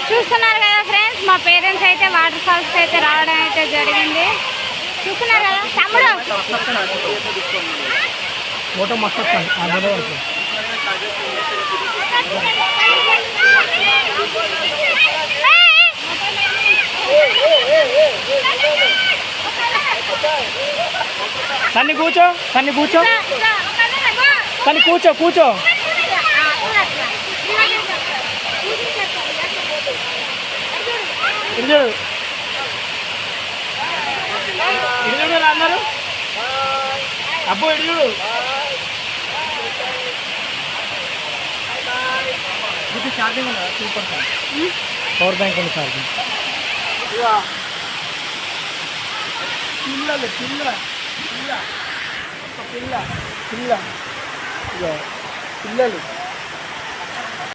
చూస్తున్నారు కదా ఫ్రెండ్స్, మా పేరెంట్స్ అయితే వాటర్ ఫాల్స్ అయితే రావడం అయితే జరిగింది. చూస్తున్నారు కదా తమ్ముడు. ఫోటో మస్తు సన్ని కూర్చో, సన్ని కూర్చో, సన్ని కూర్చో, కూర్చో. ఇటు చూడు, ఇటు చూడు అందరు. అబ్బో ఇటు చూడు. ఇది ఛార్జింగ్ ఉందా? 2% పవర్ బ్యాంక్ ఉంది ఛార్జింగ్. పిల్లలు పిల్ల పిల్ల పిల్ల పిల్ల పిల్లలు